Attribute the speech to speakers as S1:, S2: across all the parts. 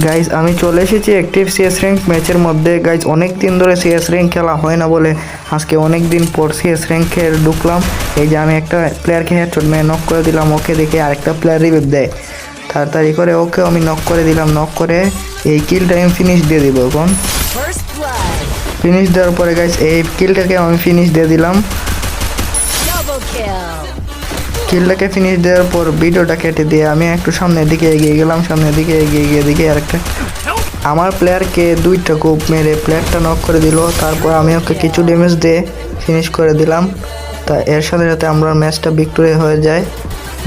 S1: Guys আমি চলে এসেছি অ্যাক্টিভ সিএস র্যাঙ্ক ম্যাচের মধ্যে। গাইজ অনেক দিন ধরে সিএস র্যাঙ্ক খেলা হয় না বলে আজকে অনেক দিন পর সিএস র্যাঙ্কে ঢুকলাম। এই যে আমি একটা প্লেয়ারকে হেডশট মেরে নক করে দিলাম, ওকে দেখে আরেকটা প্লেয়ার রিভাইভ দেয়। তাড়াতাড়ি করে ওকে আমি নক করে দিলাম, নক করে এই কিলটা আমি ফিনিশ দিয়ে দিব। এখন ফিনিশ দেওয়ার পরে গাইজ এই কিলটাকে আমি ফিনিশ দিয়ে দিলাম। কিলটাকে ফিনিশ দেওয়ার পর ভিডিওটা কেটে দিয়ে আমি একটু সামনের দিকে এগিয়ে গেলাম। সামনের দিকে এগিয়ে গিয়ে দিকে আরেকটা আমার প্লেয়ারকে দুইটা কোপ মেরে প্লেয়ারটা নক করে দিল। তারপর আমি ওকে কিছু ড্যামেজ দিয়ে ফিনিশ করে দিলাম। তা এর সাথে সাথে আমরা ম্যাচটা ভিক্টোরি হয়ে যায়।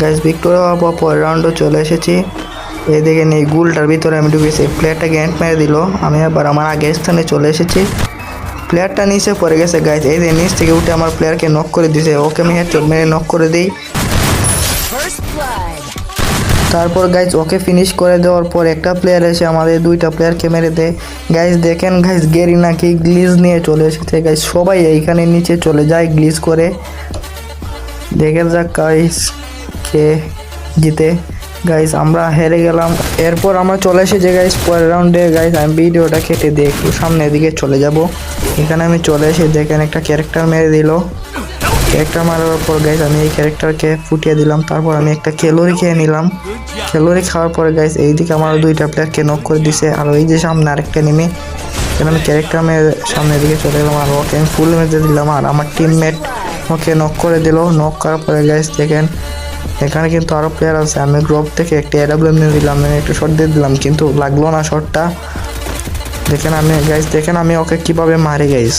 S1: গাইজ ভিক্টোরি হওয়ার পর পরের রাউন্ডও চলে এসেছি। এই দেখেন এই গোলটার ভিতরে আমি ঢুকেছি, প্লেয়ারটাকে এন্ড মেরে দিল। আমি আবার আমার আগের স্থানে চলে এসেছি। প্লেয়ারটা নিচে পড়ে গেছে গাইজ, এই যে নিচ থেকে উঠে আমার প্লেয়ারকে নক করে দিয়েছে। ওকে আমি হেডশট মেরে নক করে দিই। তারপর গাইজ ওকে ফিনিশ করে দেওয়ার পর একটা প্লেয়ার এসে আমাদের দুইটা প্লেয়ারকে মেরে দেয়। গাইজ দেখেন গাইজ গেরি নাকি গ্লিজ নিয়ে চলে এসেছে। গাইজ সবাই এইখানে নিচে চলে যায় গ্লিজ করে। দেখে যাক গাইজ কে জিতে। গাইজ আমরা হেরে গেলাম। এরপর আমরা চলে এসেছি গাইজ পরের রাউন্ডে। গাইজ আমি ভিডিওটা কেটে দিয়ে একটু সামনের দিকে চলে যাব। এখানে আমি চলে এসে দেখেন একটা ক্যারেক্টার মেরে দিল। ক্যারেক্টার মারার পর গাইজ আমি এই ক্যারেক্টারকে ফুটিয়ে দিলাম। তারপর আমি একটা ক্যালোরি খেয়ে নিলাম। ক্যালোরি খাওয়ার পরে গাইজ এইদিকে আমার দুইটা প্লেয়ারকে নক করে দিছে। আর ওই যে সামনে আরেকটা নেমে এখানে আমি ক্যারেক্টার মেরে সামনের দিকে চলে গেলাম। আর ওকে আমি ফুল মেরে দিলাম। আর আমার টিমমেট ওকে নক করে দিল। নক করার পরে গাইজ দেখেন এখানে কিন্তু আরও প্লেয়ার আছে। আমি গ্রুপ থেকে একটা AWM নিয়ে দিলাম, আমি একটু শট দিয়ে দিলাম কিন্তু লাগলো না শটটা। দেখেন আমি গাইজ দেখেন আমি ওকে কিভাবে মারি গাইজ।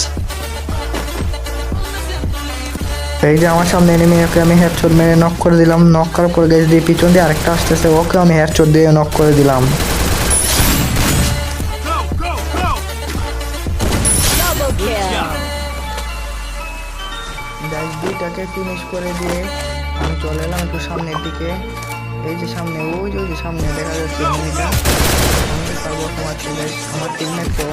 S1: এই যে আমার সামনে এনিমি, ওকে আমি হেডশট মেরে নক করে দিলাম। নক করার পর গাইজ দিয়ে পিছন দিয়ে আরেকটা আসতেছে, ওকে আমি হেডশট দিয়ে নক করে দিলাম। গাইজ দুইটাকে ফিনিশ করে দিয়ে আমি চলে এলাম একটু সামনের দিকে। এই যে সামনে ওই যে সামনে দেখা যাচ্ছে এনিমিটা। আমি পারবো আমার টিমমেটকে